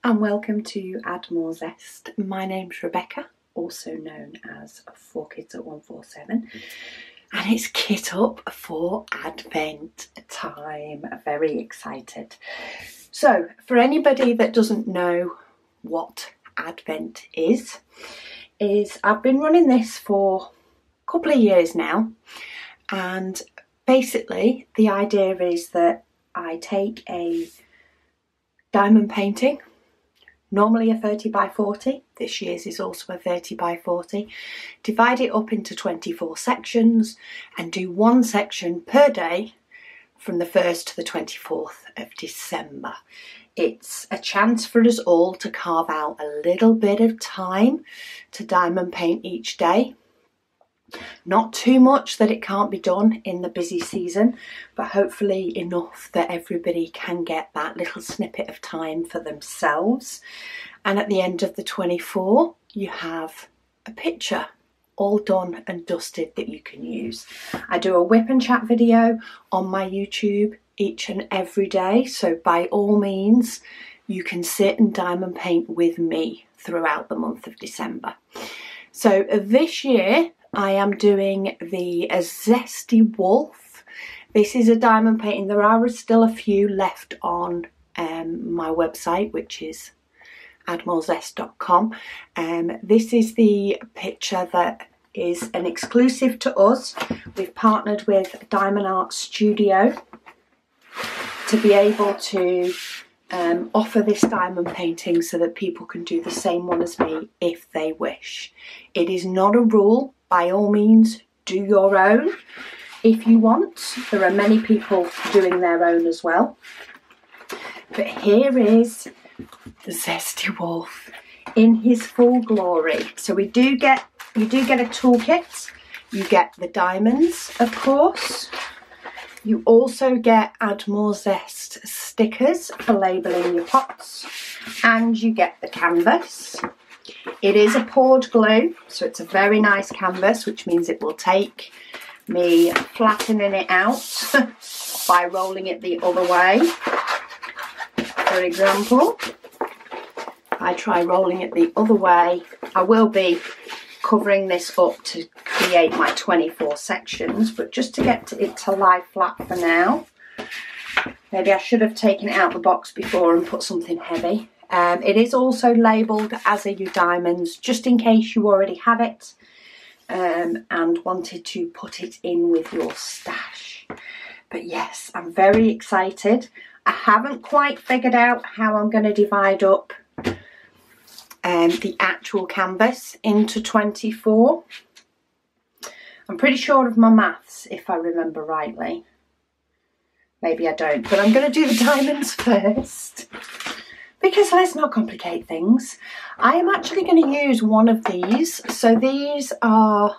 and welcome to Add More Zest. My name's Rebecca, also known as 4Kids at 147, and it's kit up for Advent time. Very excited. So for anybody that doesn't know what Advent is I've been running this for a couple of years now, and basically the idea is that I take a diamond painting, normally a 30 by 40, this year's is also a 30 by 40, divide it up into 24 sections and do one section per day from the 1st to the 24th of December. It's a chance for us all to carve out a little bit of time to diamond paint each day. Not too much that it can't be done in the busy season, but hopefully enough that everybody can get that little snippet of time for themselves. And at the end of the 24, you have a picture all done and dusted that you can use. I do a whip and chat video on my YouTube each and every day, so by all means you can sit and diamond paint with me throughout the month of December. So this year I am doing the Zesty Wolf. This is a diamond painting. There are still a few left on my website, which is addmorezest.com. This is the picture that is an exclusive to us. We've partnered with Diamond Art Studio to be able to offer this diamond painting so that people can do the same one as me if they wish. It is not a rule. By all means, do your own if you want. There are many people doing their own as well. But here is the Zesty Wolf in his full glory. So you do get a toolkit. You get the diamonds, of course. You also get Add More Zest stickers for labelling your pots, and you get the canvas. It is a poured glue, so it's a very nice canvas, which means it will take me flattening it out by rolling it the other way. For example, I try rolling it the other way. I will be covering this up to create my 24 sections, but just to get it to lie flat for now. Maybe I should have taken it out of the box before and put something heavy. It is also labelled, as are your diamonds, just in case you already have it and wanted to put it in with your stash. But yes, I'm very excited. I haven't quite figured out how I'm going to divide up the actual canvas into 24. I'm pretty sure of my maths, if I remember rightly. Maybe I don't, but I'm going to do the diamonds first. Because let's not complicate things. I am actually going to use one of these. So these are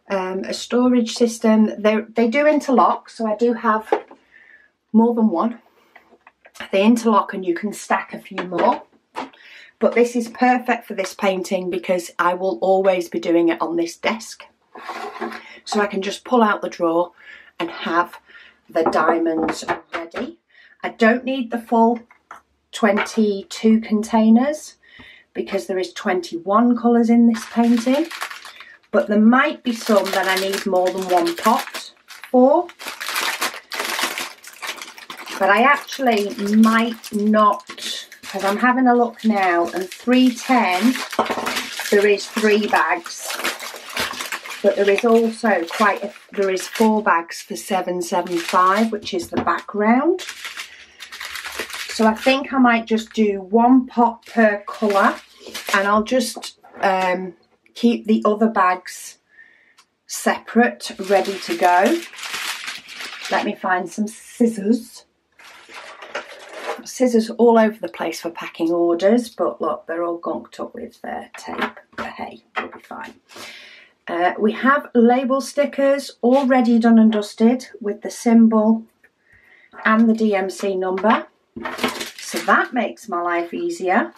a storage system. They do interlock, so I do have more than one. They interlock and you can stack a few more. But this is perfect for this painting because I will always be doing it on this desk. So I can just pull out the drawer and have the diamonds ready. I don't need the full 22 containers because there is 21 colours in this painting, but there might be some that I need more than one pot for, but I actually might not, because I'm having a look now, and 310 there is 3 bags, but there is also there is 4 bags for 775, which is the background. So I think I might just do 1 pot per colour, and I'll just keep the other bags separate, ready to go. Let me find some scissors. Scissors all over the place for packing orders, but look, they're all gunked up with tape. But hey, we'll be fine. We have label stickers already done and dusted with the symbol and the DMC number. So that makes my life easier,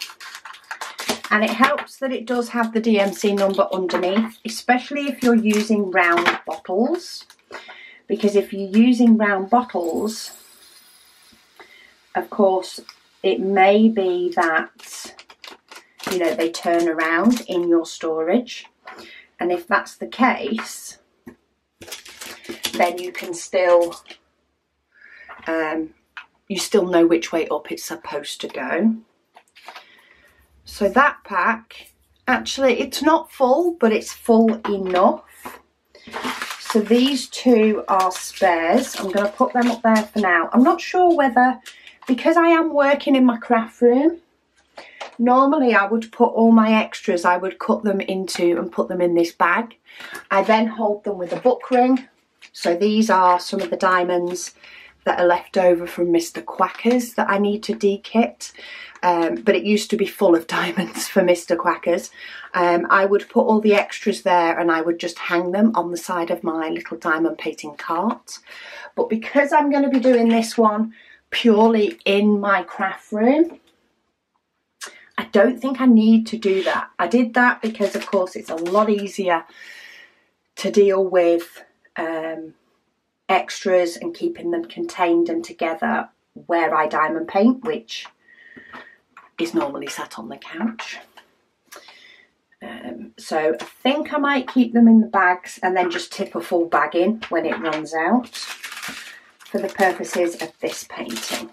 and it helps that it does have the DMC number underneath, especially if you're using round bottles, because if you're using round bottles, of course it may be that, you know, they turn around in your storage. And if that's the case, then you can still, you still know which way up it's supposed to go. So that pack, actually it's not full, but it's full enough. So these two are spares. I'm going to put them up there for now. I'm not sure whether, because I am working in my craft room, normally I would put all my extras, I would cut them into and put them in this bag. I then hold them with a book ring. So these are some of the diamonds that are left over from Mr. Quacker's that I need to de-kit. But it used to be full of diamonds for Mr. Quacker's. I would put all the extras there and I would just hang them on the side of my little diamond painting cart. But because I'm going to be doing this one purely in my craft room, I don't think I need to do that. I did that because, of course, it's a lot easier to deal with extras and keeping them contained and together where I diamond paint, which is normally sat on the couch. So I think I might keep them in the bags and then just tip a full bag in when it runs out for the purposes of this painting.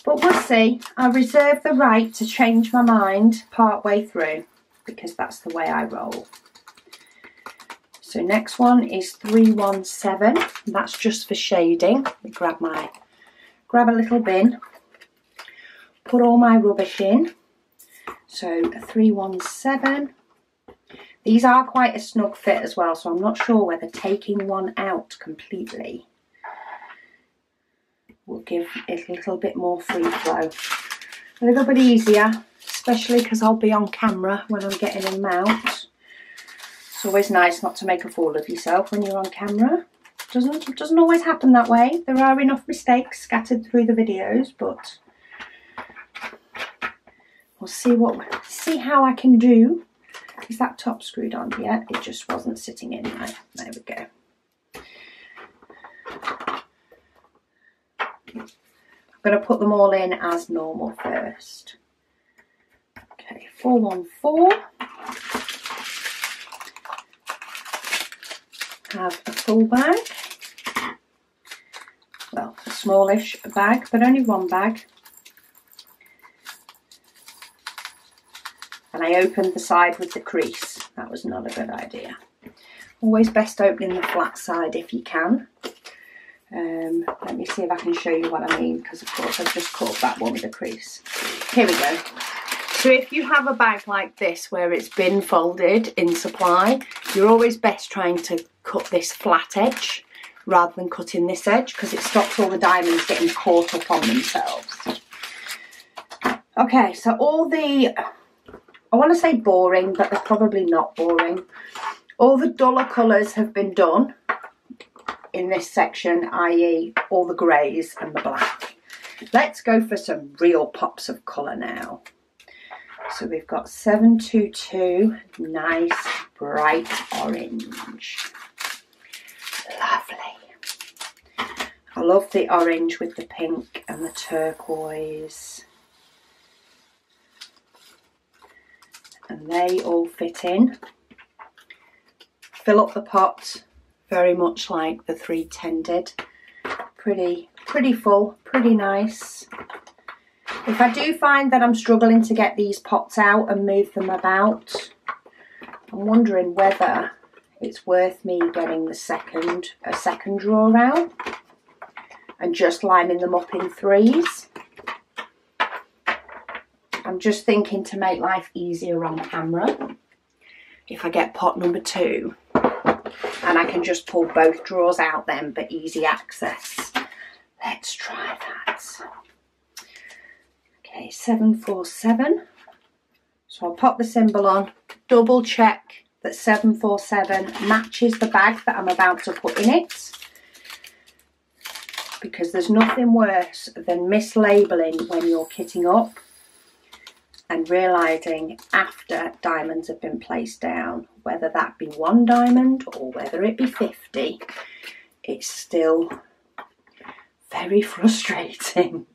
But we'll see. I reserve the right to change my mind part way through because that's the way I roll. So next one is 317. That's just for shading. Let me grab a little bin, put all my rubbish in. So 317. These are quite a snug fit as well, so I'm not sure whether taking one out completely will give it a little bit more free flow. A little bit easier, especially because I'll be on camera when I'm getting them out. It's always nice not to make a fool of yourself when you're on camera. It doesn't always happen that way. There are enough mistakes scattered through the videos, but we'll see how I can do. Is that top screwed on yet? It just wasn't sitting in right. There we go. I'm going to put them all in as normal first. Okay, 414. Have a full bag. Well, a smallish bag, but only one bag. And I opened the side with the crease. That was not a good idea. Always best opening the flat side if you can. Let me see if I can show you what I mean, because of course I've just caught that one with a crease. Here we go. So if you have a bag like this where it's been folded in supply, you're always best trying to cut this flat edge rather than cutting this edge, because it stops all the diamonds getting caught up on themselves. Okay, so all the, I want to say boring, but they're probably not boring. All the duller colours have been done in this section, i.e. all the greys and the black. Let's go for some real pops of colour now. So we've got 722, nice bright orange. Lovely. I love the orange with the pink and the turquoise. And they all fit in. Fill up the pot very much like the 310 did. Pretty full, pretty nice. If I do find that I'm struggling to get these pots out and move them about, I'm wondering whether it's worth me getting a second drawer out and just lining them up in threes. I'm just thinking to make life easier on camera. If I get pot number 2, and I can just pull both drawers out then for easy access. Let's try that. Okay, 747. So I'll pop the symbol on, double check that 747 matches the bag that I'm about to put in it, because there's nothing worse than mislabeling when you're kitting up and realising after diamonds have been placed down, whether that be 1 diamond or whether it be 50, it's still very frustrating.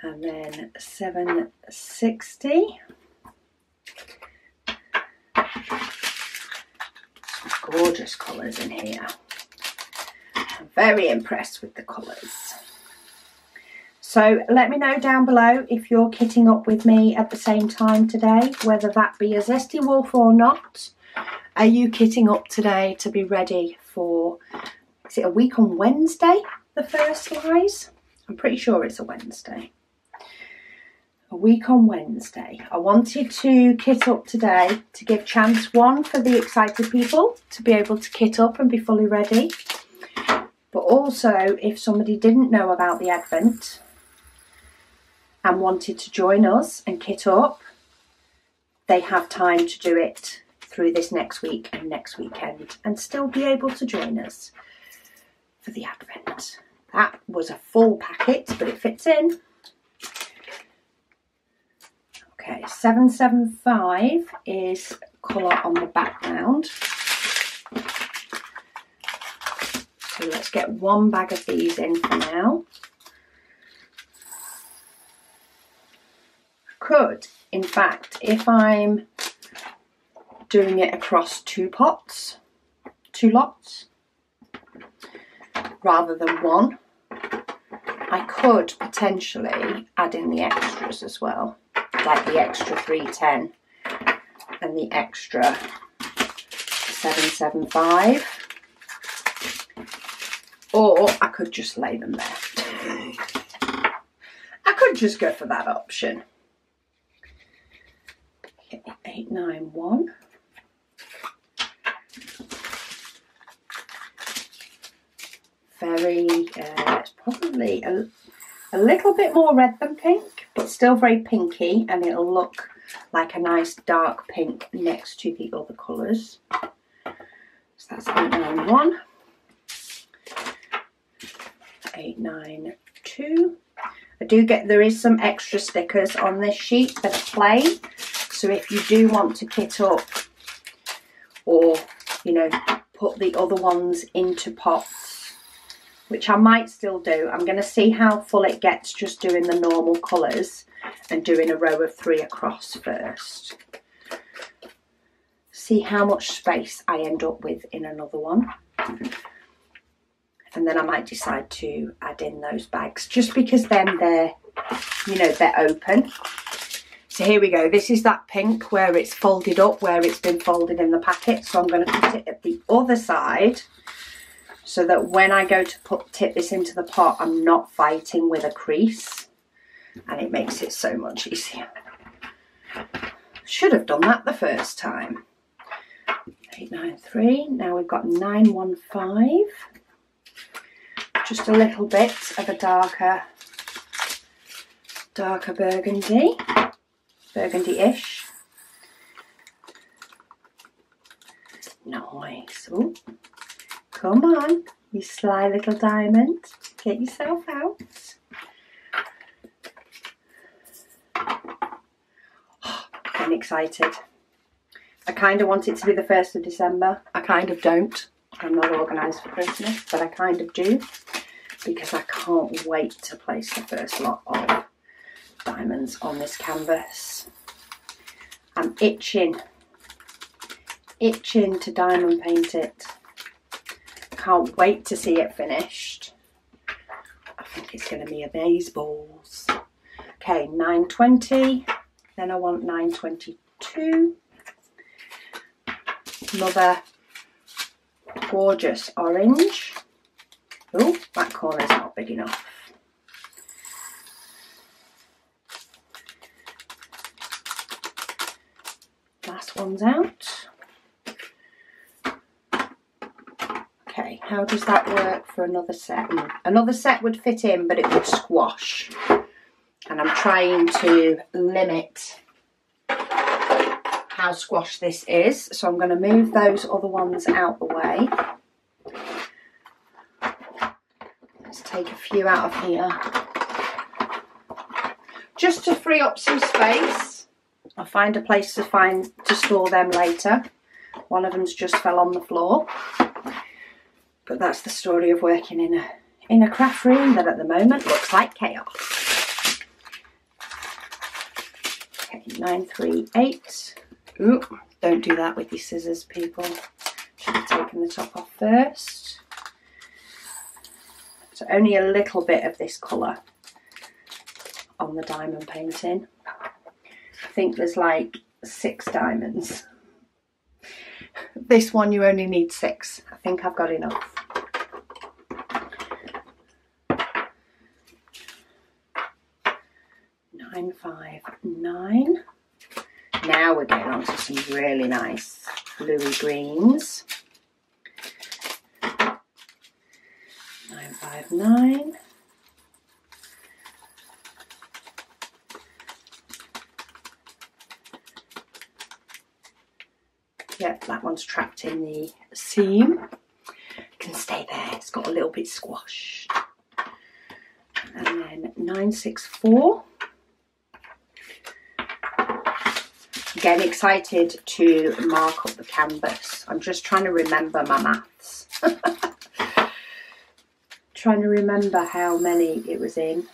and then 760. Some gorgeous colours in here. I'm very impressed with the colours. So let me know down below if you're kitting up with me at the same time today, whether that be a Zesty Wolf or not. Are you kitting up today to be ready for, is it a week on Wednesday, the first lies? I'm pretty sure it's a Wednesday. A week on Wednesday. I wanted to kit up today to give chance one for the excited people to be able to kit up and be fully ready. But also if somebody didn't know about the Advent and wanted to join us and kit up, they have time to do it through this next week and next weekend and still be able to join us for the Advent. That was a full packet, but it fits in. Okay, 775 is colour on the background. So let's get one bag of these in for now. Could, in fact, if I'm doing it across two lots, rather than one, I could potentially add in the extras as well, like the extra 310 and the extra 775, or I could just lay them there. I could just go for that option. 891. Very, it's probably a little bit more red than pink, but still very pinky, and it'll look like a nice dark pink next to the other colours. So that's 891. 892. I do get, there is some extra stickers on this sheet that are plain. So if you do want to kit up or, you know, put the other ones into pots, which I might still do. I'm going to see how full it gets just doing the normal colours and doing a row of 3 across first. See how much space I end up with in another one. And then I might decide to add in those bags just because then they're, you know, they're open. So here we go, this is that pink where it's folded up, where it's been folded in the packet. So I'm going to put it at the other side so that when I go to tip this into the pot, I'm not fighting with a crease, and it makes it so much easier. Should have done that the first time. 893, now we've got 915. Just a little bit of a darker burgundy. Burgundy-ish. Nice. Ooh. Come on, you sly little diamond. Get yourself out. Oh, I'm excited. I kind of want it to be the 1st of December. I kind of don't. I'm not organised for Christmas, but I kind of do, because I can't wait to place the first lot of diamonds on this canvas. I'm itching to diamond paint it. Can't wait to see it finished. I think it's going to be amazeballs. Okay, 920, then I want 922. Another gorgeous orange. Oh, that corner's not big enough. Last one's out. Okay, how does that work for another set? Another set would fit in, but it would squash. And I'm trying to limit how squashed this is. So I'm going to move those other ones out the way. Let's take a few out of here. Just to free up some space. I'll find a place to store them later. One of them's just fell on the floor. But that's the story of working in a craft room that at the moment looks like chaos. 938. Ooh, don't do that with your scissors, people. Should have taken the top off first. So only a little bit of this colour on the diamond painting. I think there's like 6 diamonds. This one you only need 6. I think I've got enough. $959. Now we're getting on to some really nice bluey greens. 959. Yep, that one's trapped in the seam. It can stay there, it's got a little bit squashed. And then 964. Again, excited to mark up the canvas. I'm just trying to remember my maths. Trying to remember how many it was in.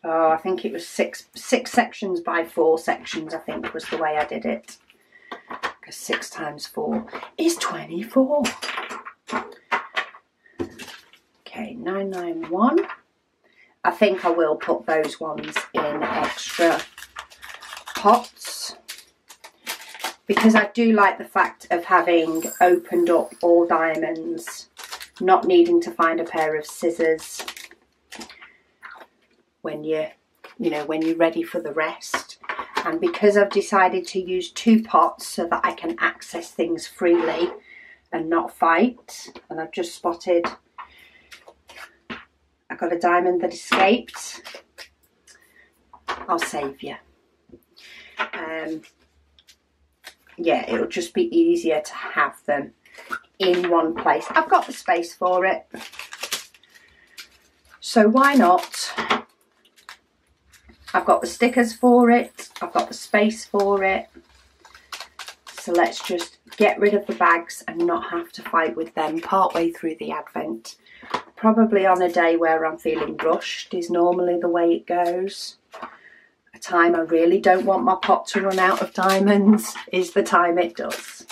Oh, I think it was six sections by 4 sections, I think was the way I did it. Because 6 times 4 is 24. Okay, 991. I think I will put those ones in extra pots, because I do like the fact of having opened up all diamonds, not needing to find a pair of scissors when you're ready for the rest. And because I've decided to use 2 pots so that I can access things freely and not fight, and I've just spotted I got a diamond that escaped. I'll save you. Yeah, it'll just be easier to have them in one place. I've got the space for it, so why not? I've got the stickers for it, I've got the space for it, so let's just get rid of the bags and not have to fight with them partway through the advent. Probably on a day where I'm feeling rushed is normally the way it goes. A time I really don't want my pot to run out of diamonds is the time it does.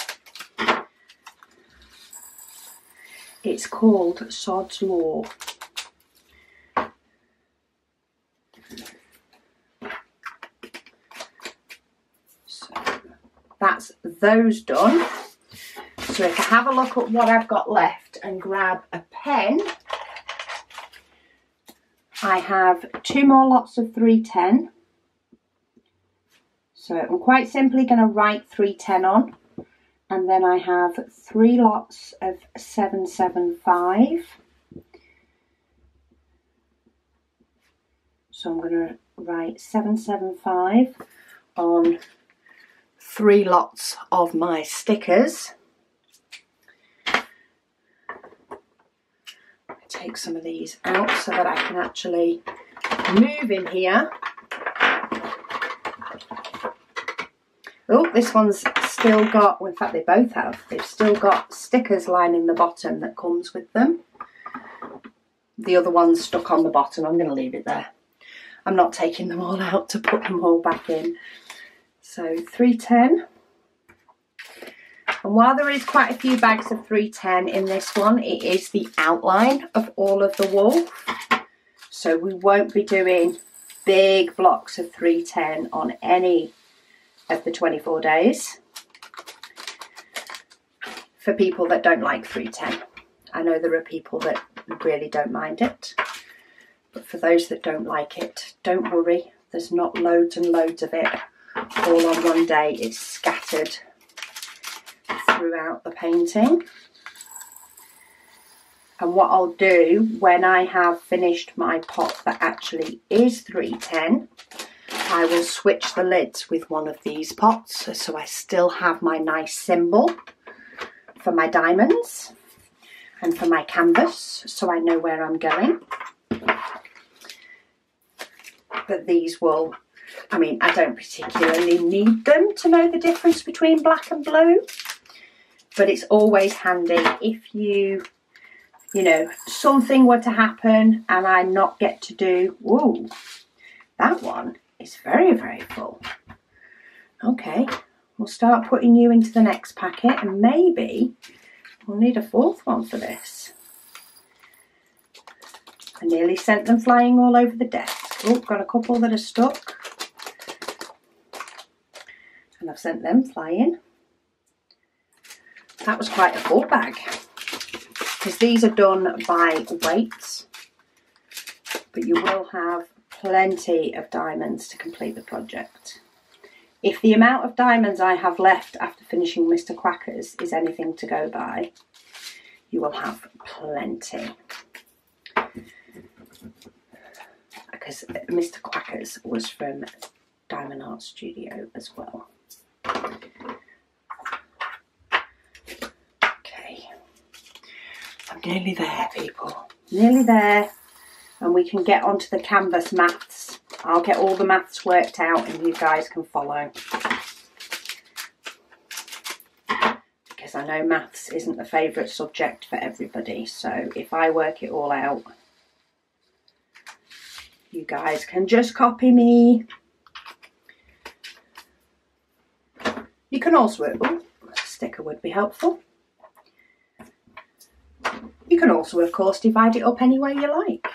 It's called Sod's Law. So that's those done. So if I have a look at what I've got left and grab a pen, I have 2 more lots of 310. So I'm quite simply going to write 310 on, and then I have 3 lots of 775. So I'm going to write 775 on 3 lots of my stickers. Take some of these out so that I can actually move in here. Oh, this one's still got, well, in fact they both have, they've still got stickers lining the bottom that comes with them. The other one's stuck on the bottom. I'm going to leave it there. I'm not taking them all out to put them all back in. So 310. And while there is quite a few bags of 310 in this one, it is the outline of all of the wool. So we won't be doing big blocks of 310 on any of the 24 days. For people that don't like 310. I know there are people that really don't mind it. But for those that don't like it, don't worry. There's not loads and loads of it all on one day. It's scattered throughout the painting. And what I'll do when I have finished my pot that actually is 310, I will switch the lids with one of these pots so I still have my nice symbol for my diamonds and for my canvas, so I know where I'm going. But these will, I mean, I don't particularly need them to know the difference between black and blue, but it's always handy if you you know, something were to happen and I not get to do, whoa, that one is very, very full. Okay, we'll start putting you into the next packet and maybe we'll need a fourth one for this. I nearly sent them flying all over the desk. Oh, got a couple that are stuck. And I've sent them flying. That was quite a full bag, because these are done by weights, but you will have plenty of diamonds to complete the project. If the amount of diamonds I have left after finishing Mr. Quacker's is anything to go by, you will have plenty. Because Mr. Quacker's was from Diamond Art Studio as well. I'm nearly there, people. Nearly there. And we can get onto the canvas maths. I'll get all the maths worked out and you guys can follow. Because I know maths isn't the favourite subject for everybody. So if I work it all out, you guys can just copy me. You can also, a sticker would be helpful. You can also, of course, divide it up any way you like.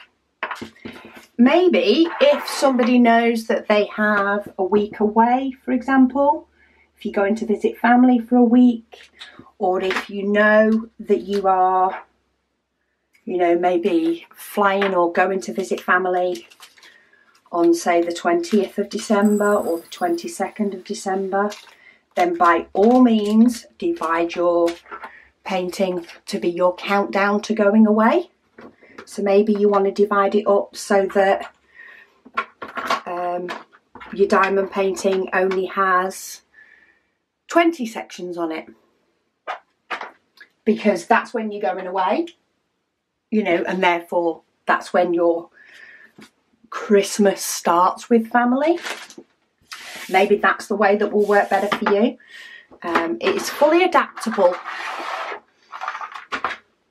Maybe if somebody knows that they have a week away, for example, if you're going to visit family for a week, or if you know that you are, you know, maybe flying or going to visit family on, say, the 20th of December or the 22nd of December, then by all means divide your painting to be your countdown to going away. So maybe you want to divide it up so that your diamond painting only has 20 sections on it, because that's when you're going away, you know, and therefore that's when your Christmas starts with family. Maybe that's the way that will work better for you. It is fully adaptable.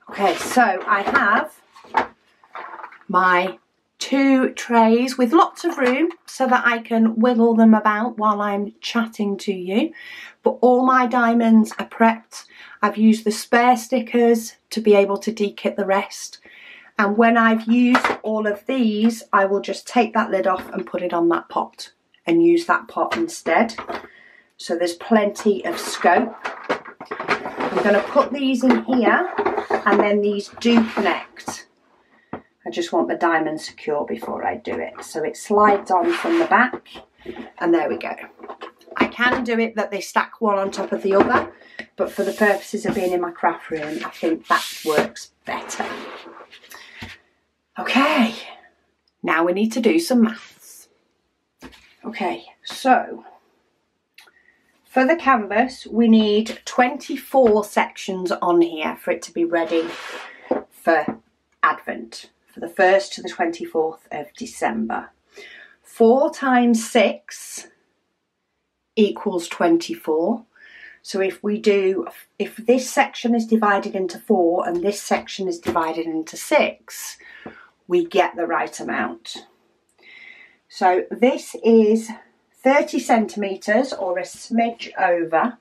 Okay, so I have my 2 trays with lots of room so that I can wiggle them about while I'm chatting to you. But all my diamonds are prepped. I've used the spare stickers to be able to dekit the rest. And when I've used all of these, I will just take that lid off and put it on that pot and use that pot instead. So there's plenty of scope. I'm going to put these in here, and then these do connect. I just want the diamond secure before I do it. So it slides on from the back, and there we go. I can do it that they stack one on top of the other, but for the purposes of being in my craft room, I think that works better. Okay, now we need to do some maths. Okay, so for the canvas, we need 24 sections on here for it to be ready for Advent, for the 1st to the 24th of December. 4 times 6 equals 24. So if this section is divided into 4 and this section is divided into 6, we get the right amount. So this is 30 centimetres or a smidge over.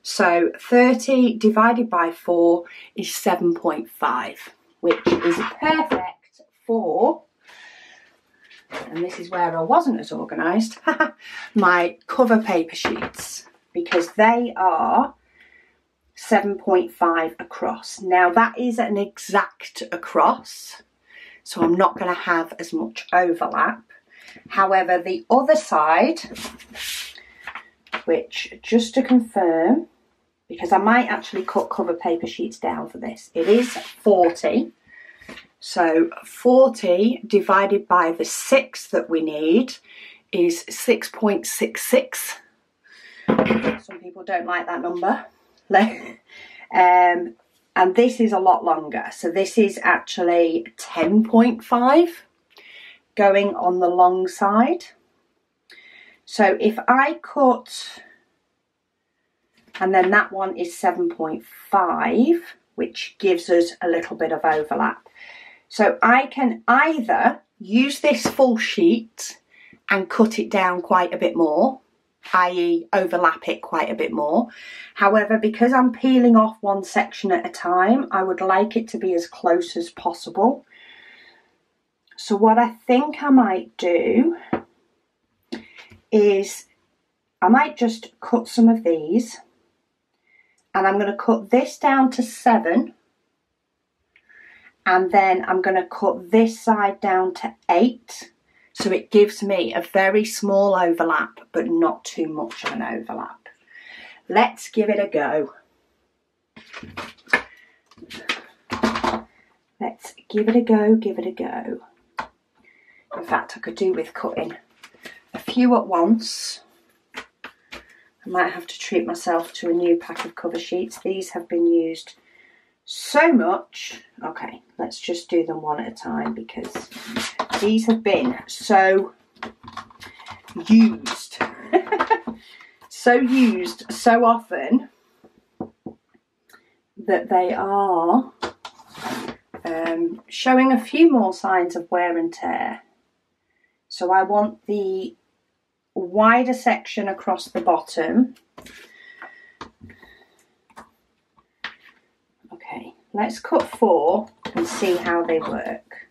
So 30 divided by 4 is 7.5, which is perfect for, and this is where I wasn't as organised, my cover paper sheets, because they are 7.5 across. Now that is an exact across, so I'm not going to have as much overlap. However, the other side, which, just to confirm, because I might actually cut cover paper sheets down for this, it is 40. So 40 divided by the 6 that we need is 6.66. Some people don't like that number. And this is a lot longer. So this is actually 10.5 going on the long side. So if I cut, and then that one is 7.5, which gives us a little bit of overlap. So I can either use this full sheet and cut it down quite a bit more, i.e. overlap it quite a bit more. However, because I'm peeling off one section at a time, I would like it to be as close as possible. So what I think I might do is I might just cut some of these, and I'm going to cut this down to 7, and then I'm going to cut this side down to 8, so it gives me a very small overlap but not too much of an overlap. Let's give it a go. Let's give it a go, give it a go. In fact, I could do with cutting a few at once. I might have to treat myself to a new pack of cover sheets. These have been used so much. Okay, let's just do them one at a time because these have been so used. So used so often that they are showing a few more signs of wear and tear. So I want the wider section across the bottom. Okay, let's cut 4 and see how they work.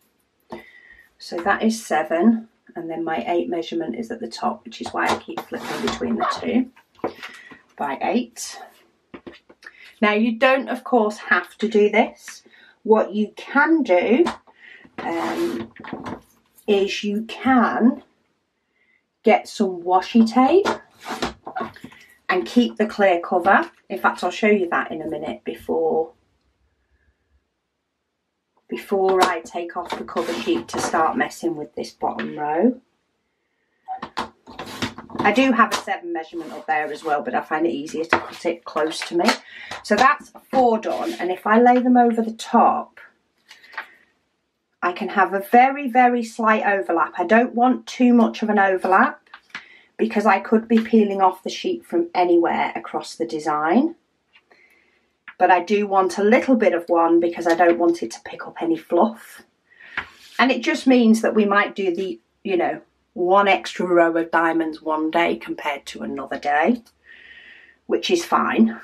So that is 7, and then my 8 measurement is at the top, which is why I keep flipping between the two, by 8. Now you don't of course have to do this. What you can do is you can get some washi tape and keep the clear cover. In fact, I'll show you that in a minute before I take off the cover sheet to start messing with this bottom row. I do have a 7 measurement up there as well, but I find it easier to cut it close to me. So that's 4 done, and if I lay them over the top, I can have a very, very slight overlap. I don't want too much of an overlap because I could be peeling off the sheet from anywhere across the design. But I do want a little bit of one because I don't want it to pick up any fluff. And it just means that we might do the, you know, 1 extra row of diamonds one day compared to another day, which is fine.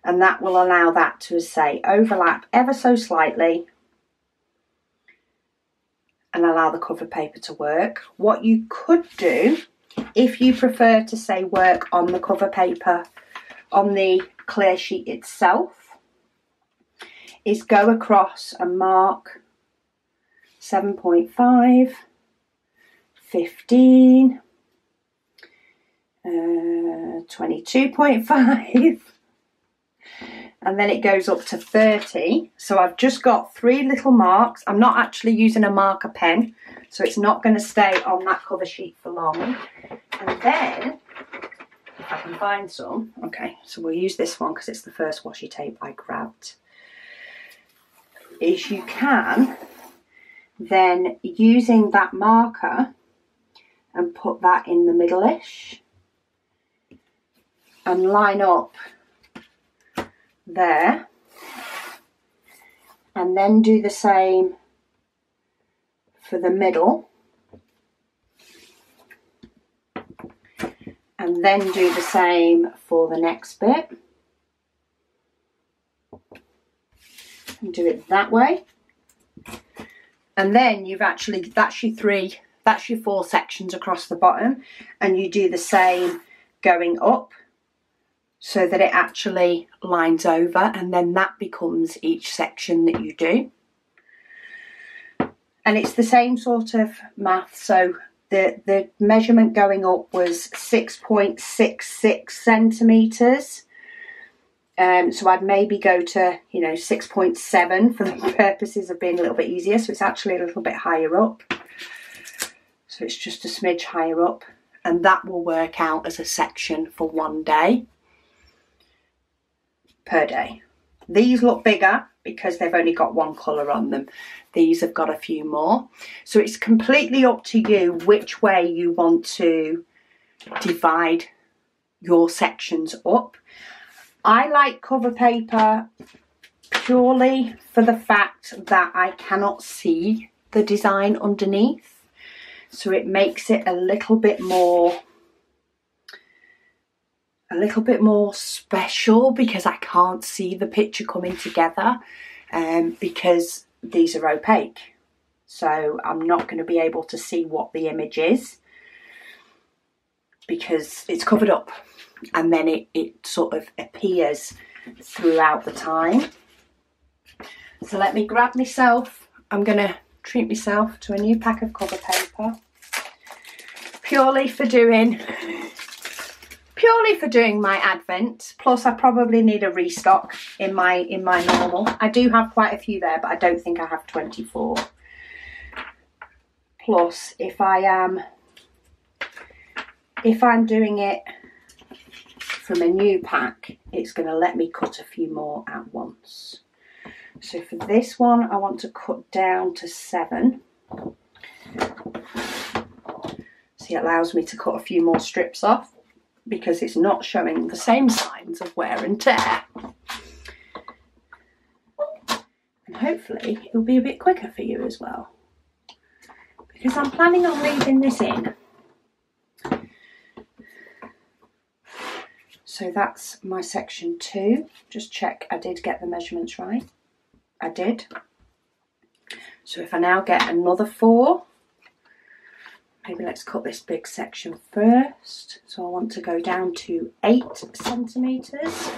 And that will allow that to, say, overlap ever so slightly and allow the cover paper to work. What you could do, if you prefer to, say, work on the cover paper on the clear sheet itself, is go across and mark 7.5, 15, 22.5, and then it goes up to 30. So I've just got 3 little marks. I'm not actually using a marker pen, so it's not going to stay on that cover sheet for long. And then, if I can find some, okay, so we'll use this one because it's the first washi tape I grabbed, is you can then, using that marker, and put that in the middle-ish and line up there, and then do the same for the middle, and then do the same for the next bit, and do it that way. And then you've actually, that's your 4 sections across the bottom, and you do the same going up so that it actually lines over, and then that becomes each section that you do. And it's the same sort of math. So the measurement going up was 6.66 centimetres. So I'd maybe go to, 6.7 for the purposes of being a little bit easier. So it's actually a little bit higher up. So it's just a smidge higher up, and that will work out as a section for 1 day per day. These look bigger because they've only got 1 colour on them. These have got a few more. So it's completely up to you which way you want to divide your sections up. I like cover paper purely for the fact that I cannot see the design underneath. So it makes it a little bit more special because I can't see the picture coming together, because these are opaque. So I'm not going to be able to see what the image is because it's covered up, and then it sort of appears throughout the time. So let me grab myself, I'm going to treat myself to a new pack of cover paper, purely for doing my advent. Plus I probably need a restock in my normal. I do have quite a few there, but I don't think I have 24. Plus if I'm doing it from a new pack, it's going to let me cut a few more at once. So for this one I want to cut down to 7. See, it allows me to cut a few more strips off because it's not showing the same signs of wear and tear. And hopefully it'll be a bit quicker for you as well, because I'm planning on leaving this in. So that's my section 2. Just check I did get the measurements right. I did. So if I now get another 4, maybe let's cut this big section first. So I want to go down to 8 centimetres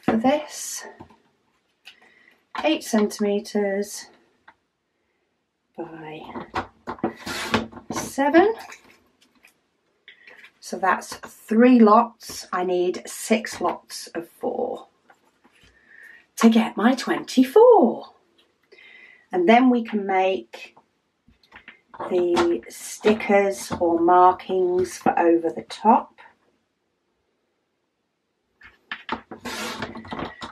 for this. 8 centimetres by 7. So that's 3 lots. I need 6 lots of 4 to get my 24. And then we can make the stickers or markings for over the top.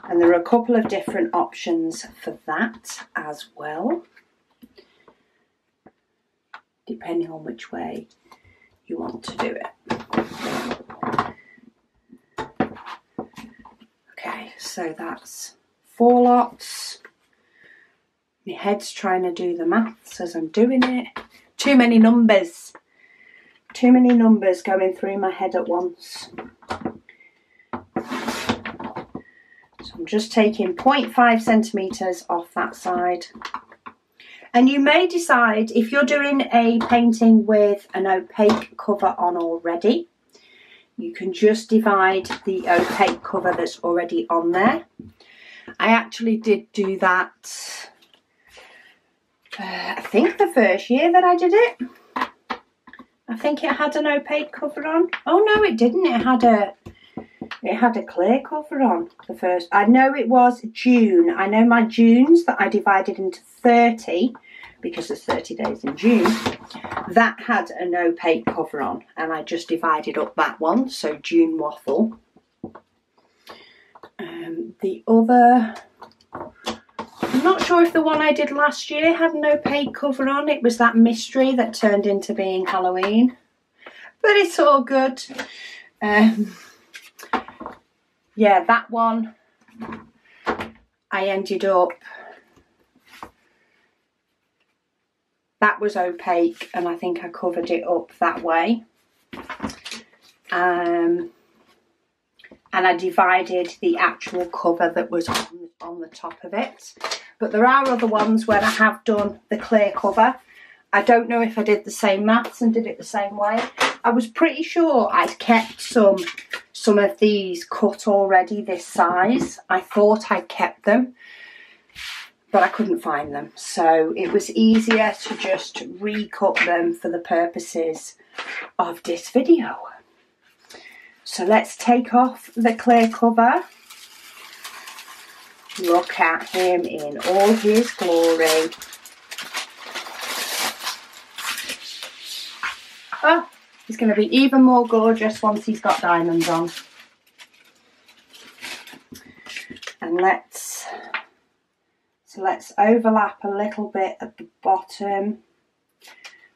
And there are a couple of different options for that as well, depending on which way you want to do it. Okay, so that's 4 lots. My head's trying to do the maths as I'm doing it. Too many numbers. Too many numbers going through my head at once. So I'm just taking 0.5 centimetres off that side. And you may decide, if you're doing a painting with an opaque cover on already, you can just divide the opaque cover that's already on there. I actually did do that, I think the first year that I did it. I think it had an opaque cover on. Oh no, it didn't. It had a clear cover on the first. I know it was June. I know my Junes that I divided into 30, because there's 30 days in June, that had an opaque cover on, and I just divided up that one, so June waffle. The other, I'm not sure if the one I did last year had an opaque cover on. It was that mystery that turned into being Halloween, but it's all good. Yeah, that one I ended up, that was opaque, and I think I covered it up that way. And I divided the actual cover that was on the top of it. But there are other ones where I have done the clear cover. I don't know if I did the same maths and did it the same way. I was pretty sure I'd kept some of these cut already this size. I thought I'd kept them, but I couldn't find them. So it was easier to just recut them for the purposes of this video. So let's take off the clear cover. Look at him in all his glory. Oh, he's going to be even more gorgeous once he's got diamonds on. And let's overlap a little bit at the bottom.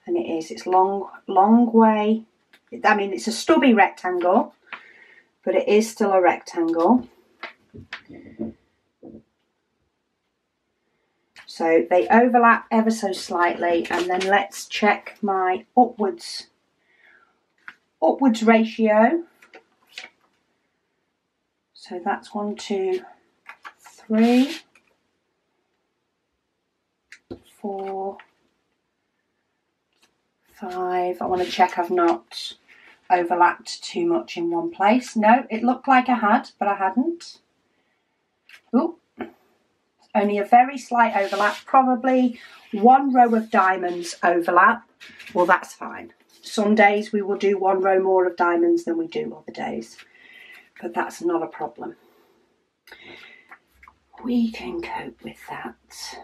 And it's long way. I mean, it's a stubby rectangle, but it is still a rectangle. So they overlap ever so slightly, and then let's check my upwards ratio. So that's 1, 2, 3, 4, 5. I want to check I've not overlapped too much in one place. No, it looked like I had, but I hadn't. Ooh, only a very slight overlap, probably 1 row of diamonds overlap. Well, that's fine. Some days we will do 1 row more of diamonds than we do other days, but that's not a problem. We can cope with that.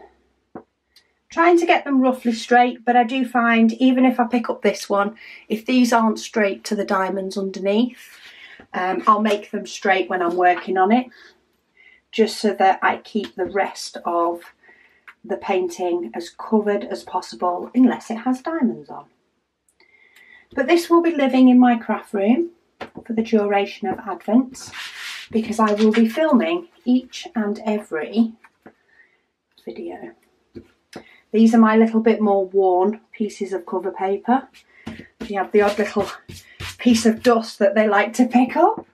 Trying to get them roughly straight, but I do find even if I pick up this one, if these aren't straight to the diamonds underneath, I'll make them straight when I'm working on it, just so that I keep the rest of the painting as covered as possible, unless it has diamonds on. But this will be living in my craft room for the duration of Advent, because I will be filming each and every video. These are my little bit more worn pieces of cover paper. You have the odd little piece of dust that they like to pick up,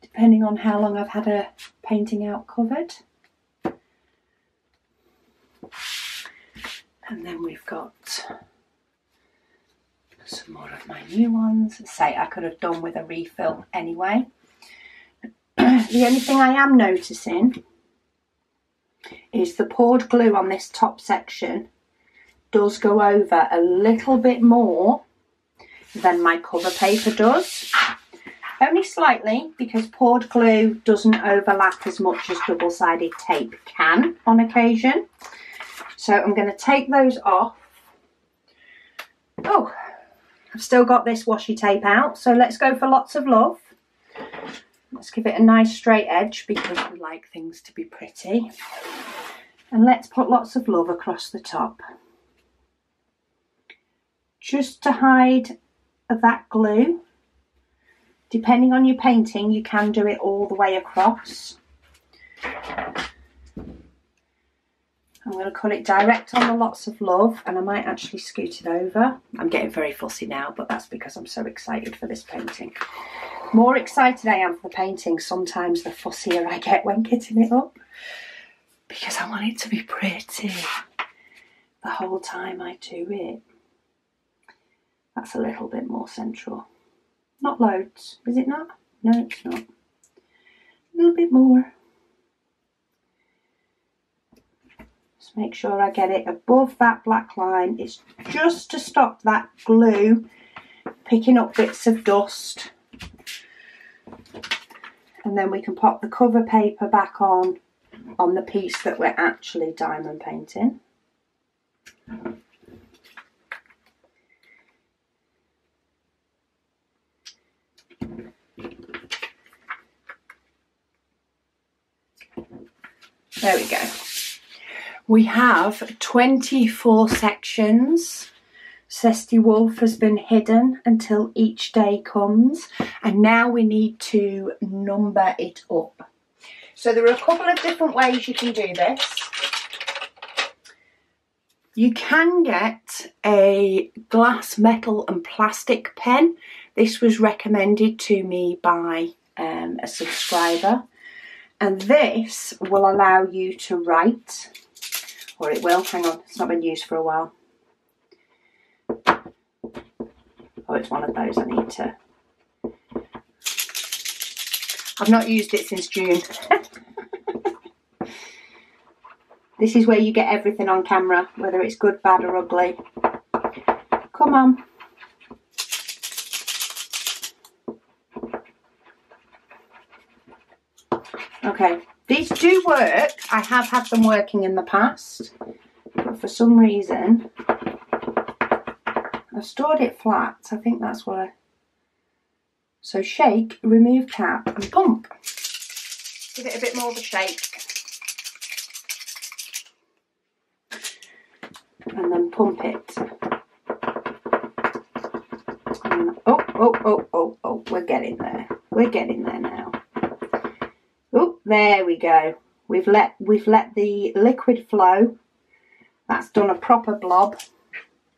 depending on how long I've had a painting out covered. And then we've got some more of my new ones. Say I could have done with a refill anyway. The only thing I am noticing is the poured glue on this top section does go over a little bit more than my cover paper does. Only slightly, because poured glue doesn't overlap as much as double-sided tape can on occasion. So I'm going to take those off. Oh, I've still got this washi tape out, so let's go for lots of love. Let's give it a nice straight edge because we like things to be pretty. And let's put lots of love across the top. Just to hide that glue. Depending on your painting, you can do it all the way across. I'm going to cut it direct on the lots of love, and I might actually scoot it over. I'm getting very fussy now, but that's because I'm so excited for this painting. More excited I am for the painting, sometimes the fussier I get when kitting it up, because I want it to be pretty the whole time I do it. That's a little bit more central. Not loads, is it not? No, it's not. A little bit more. Just make sure I get it above that black line. It's just to stop that glue picking up bits of dust. And then we can pop the cover paper back on the piece that we're actually diamond painting. There we go. We have 24 sections. Zesty Wolf has been hidden until each day comes, and now we need to number it up. So there are a couple of different ways you can do this. You can get a glass, metal and plastic pen. This was recommended to me by a subscriber, and this will allow you to write, or it will, hang on, it's not been used for a while. Oh, it's one of those I need to... I've not used it since June. This is where you get everything on camera, whether it's good, bad or ugly. Come on. Okay, these do work. I have had them working in the past, but for some reason I stored it flat. I think that's why. So shake, remove cap and pump. Give it a bit more of a shake. And then pump it. And oh, we're getting there. We're getting there now. Oh, there we go. We've let the liquid flow That's done a proper blob.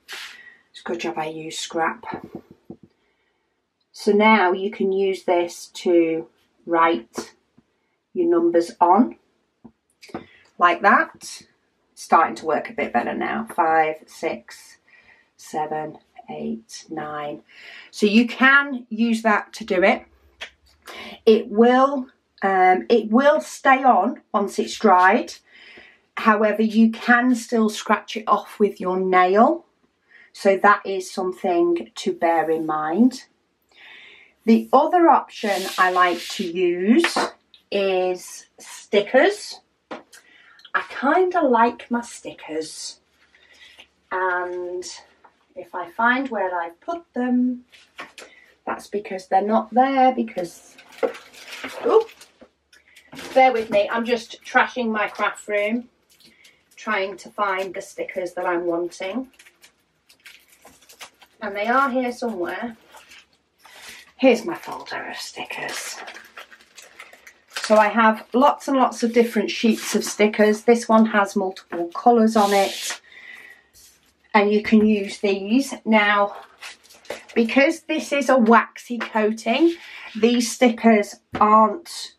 It's a good job I used scrap. So now you can use this to write your numbers on, like that. Starting to work a bit better now. 5, 6, 7, 8, 9. So you can use that to do it. It will stay on once it's dried. However, you can still scratch it off with your nail. So that is something to bear in mind. The other option I like to use is stickers. I kind of like my stickers, and if I find where I've put them, that's because they're not there, because, oh, bear with me, I'm just trashing my craft room, trying to find the stickers that I'm wanting, and they are here somewhere. Here's my folder of stickers. So I have lots and lots of different sheets of stickers. This one has multiple colours on it, and you can use these. Now, because this is a waxy coating, these stickers aren't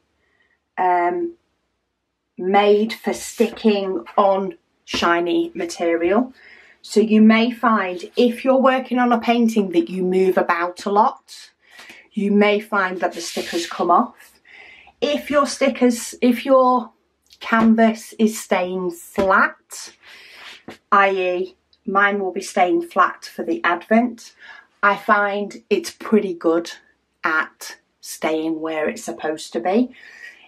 made for sticking on shiny material. So you may find, if you're working on a painting that you move about a lot, you may find that the stickers come off. If your canvas is staying flat, i.e. mine will be staying flat for the Advent, I find it's pretty good at staying where it's supposed to be.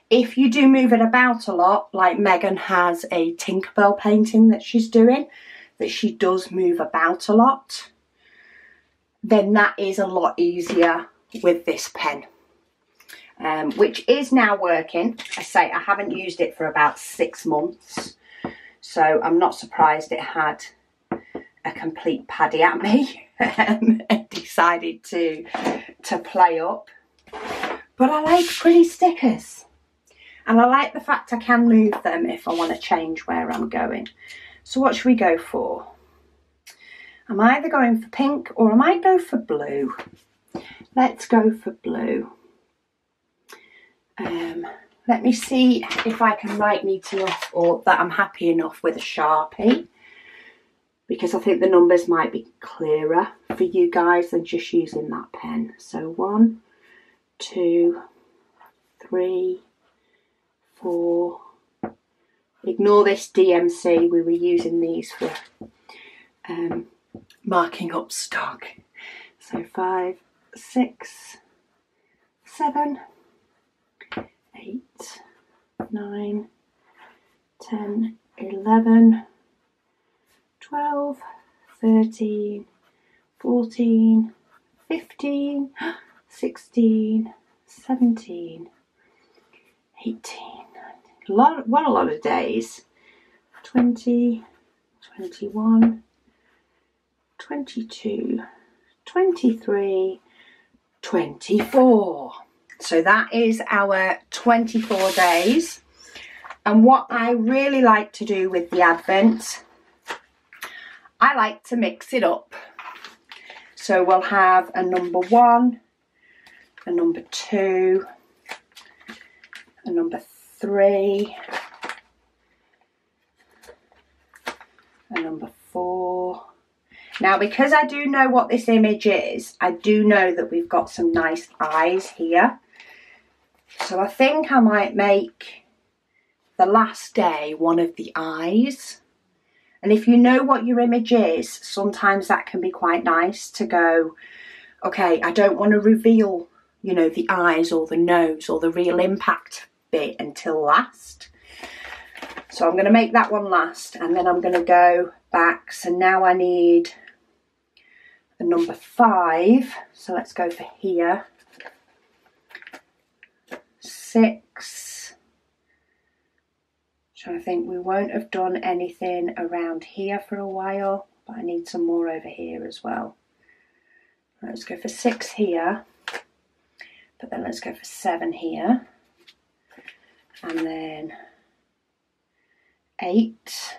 If you do move it about a lot, like Megan has a Tinkerbell painting that she's doing, that she does move about a lot, then that is a lot easier with this pen. Which is now working. I say I haven't used it for about 6 months, so I'm not surprised it had a complete paddy at me and decided to play up. But I like pretty stickers, and I like the fact I can move them if I want to change where I'm going. So what should we go for? I'm either going for pink or I might go for blue. Let's go for blue. Let me see if I can write neat enough, or that I'm happy enough with a Sharpie, because I think the numbers might be clearer for you guys than just using that pen. So 1, 2, 3, 4. Ignore this DMC, we were using these for marking up stock. So 5, 6, 7, 8, 9, 10, 11, 12, 13, 14, 15, 16, 17, 18, 19. What a lot of days. 20, 21, 22, 23, 24. So that is our 24 days. And what I really like to do with the Advent, I like to mix it up. So we'll have a number 1, a number 2, a number 3, a number 4. Now, because I do know what this image is, I do know that we've got some nice eyes here. So I think I might make the last day one of the eyes. And if you know what your image is, sometimes that can be quite nice to go, okay, I don't want to reveal, you know, the eyes or the nose or the real impact bit until last. So I'm going to make that one last, and then I'm going to go back. So now I need a number 5. So let's go for here. 6. Trying to think, we won't have done anything around here for a while, but I need some more over here as well. Let's go for 6 here, but then let's go for 7 here, and then 8,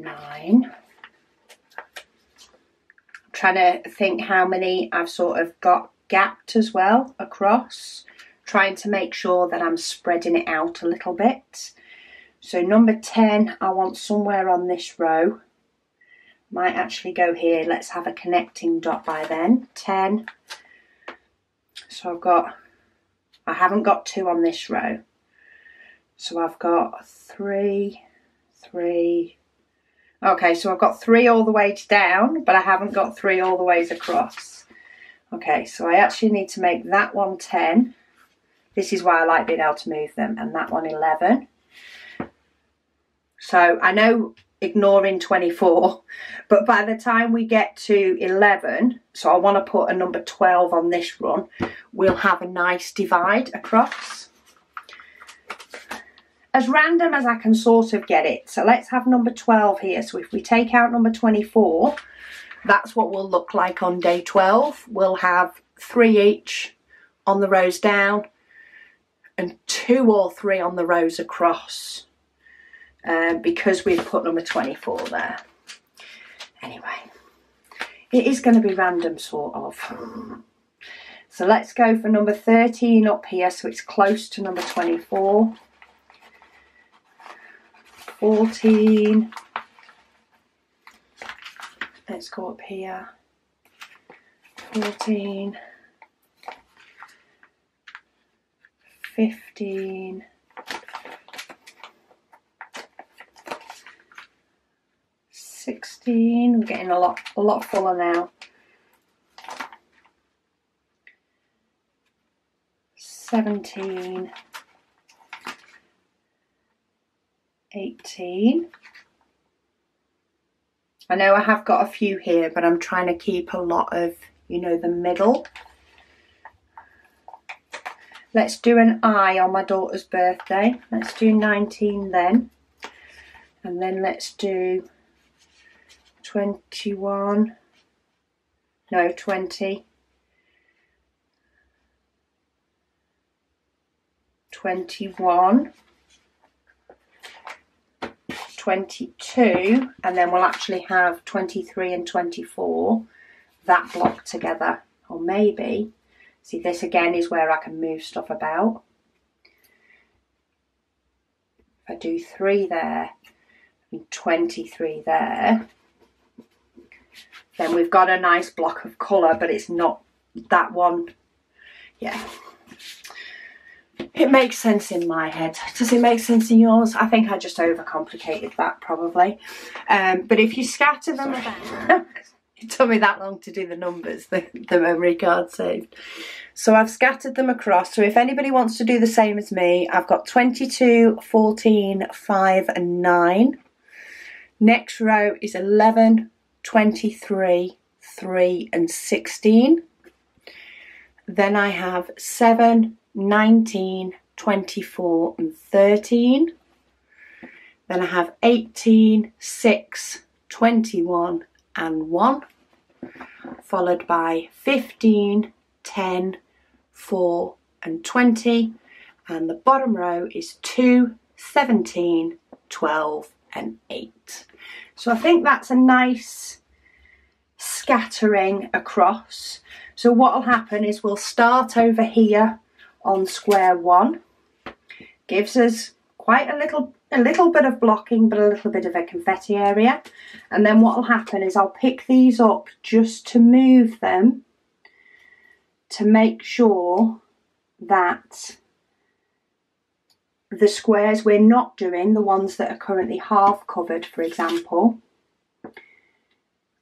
9. I'm trying to think how many I've sort of got gapped as well across, trying to make sure that I'm spreading it out a little bit. So number 10, I want somewhere on this row. Might actually go here. Let's have a connecting dot by then. 10. So I haven't got 2 on this row. So I've got 3, 3. Okay, so I've got 3 all the way down, but I haven't got 3 all the ways across. Okay, so I actually need to make that one 10. This is why I like being able to move them. And that one 11. So I know ignoring 24, but by the time we get to 11, so I want to put a number 12 on this run, we'll have a nice divide across. As random as I can sort of get it. So let's have number 12 here. So if we take out number 24, that's what we'll look like on day 12. We'll have 3 each on the rows down and 2 or 3 on the rows across. Because we've put number 24 there. Anyway, it is going to be random sort of. So let's go for number 13 up here, so it's close to number 24. 14. Let's go up here. 14. 15. 16, we're getting a lot fuller now. 17, 18. I know I have got a few here, but I'm trying to keep a lot of, you know, the middle. Let's do an I on my daughter's birthday. Let's do 19 then. And then let's do 21, no, 20, 21, 22, and then we'll actually have 23 and 24, that block together. Or maybe, see, this again is where I can move stuff about. If I do 3 there and 23 there, then we've got a nice block of colour, but it's not that one. Yeah. It makes sense in my head. Does it make sense in yours? I think I just overcomplicated that probably. But if you scatter them about... It took me that long to do the numbers, the memory card saved. So I've scattered them across. So if anybody wants to do the same as me, I've got 22, 14, 5 and 9. Next row is 11, 23, 3 and 16. Then I have 7, 19, 24 and 13. Then I have 18, 6, 21 and 1. Followed by 15, 10, 4 and 20. And the bottom row is 2, 17, 12 and 8. So I think that's a nice scattering across. So what will happen is we'll start over here on square 1. Gives us quite a little bit of blocking, but a little bit of a confetti area. And then what will happen is I'll pick these up just to move them to make sure that the squares we're not doing, the ones that are currently half covered, for example,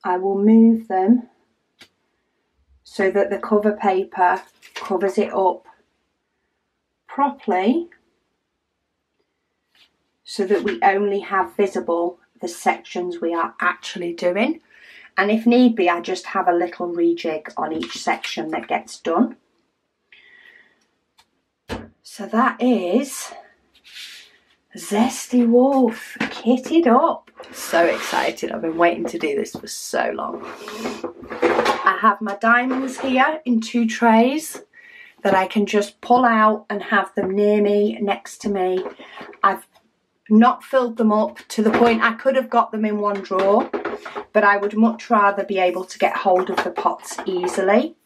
I will move them so that the cover paper covers it up properly, so that we only have visible the sections we are actually doing. And if need be, I just have a little rejig on each section that gets done. So that is Zesty Wolf kitted up. So excited. I've been waiting to do this for so long. I have my diamonds here in 2 trays that I can just pull out and have them near me, next to me. I've not filled them up to the point I could have got them in one drawer, but I would much rather be able to get hold of the pots easily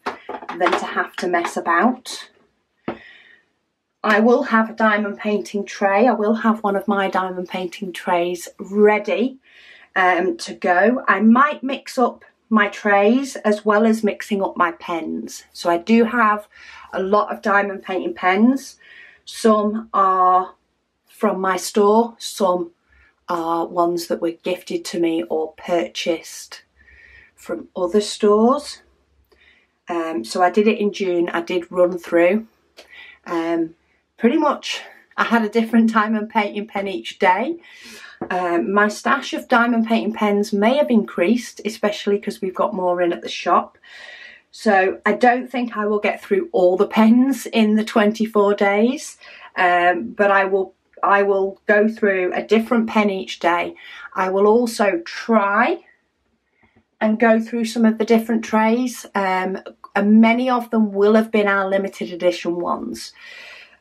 than to have to mess about. I will have a diamond painting tray. I will have one of my diamond painting trays ready to go. I might mix up my trays as well as mixing up my pens. So I do have a lot of diamond painting pens. Some are from my store, some are ones that were gifted to me or purchased from other stores. So I did it in June. I did run through. Pretty much I had a different diamond painting pen each day. My stash of diamond painting pens may have increased, especially because we've got more in at the shop. So I don't think I will get through all the pens in the 24 days, but I will go through a different pen each day. I will also try and go through some of the different trays. And many of them will have been our limited edition ones.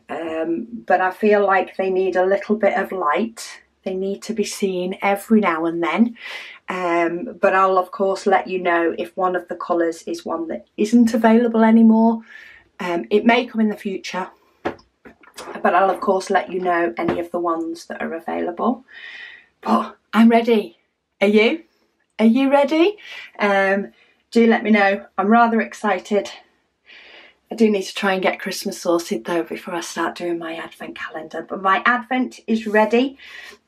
But I feel like they need a little bit of light. They need to be seen every now and then. But I'll of course let you know if one of the colours is one that isn't available anymore. It may come in the future, but I'll of course let you know any of the ones that are available. But I'm ready. Are you? Are you ready? Do let me know. I'm rather excited. I do need to try and get Christmas sorted though before I start doing my advent calendar. But my advent is ready.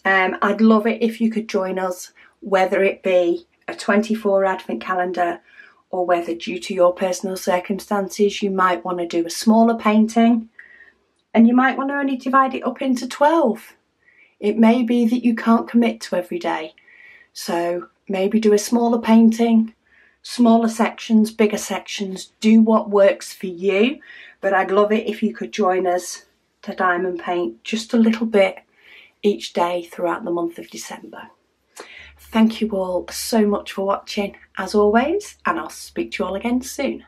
I'd love it if you could join us, whether it be a 24 advent calendar or whether due to your personal circumstances you might want to do a smaller painting and you might want to only divide it up into 12. It may be that you can't commit to every day. So maybe do a smaller painting, smaller sections, bigger sections, do what works for you. But I'd love it if you could join us to diamond paint just a little bit each day throughout the month of December. Thank you all so much for watching as always, and I'll speak to you all again soon.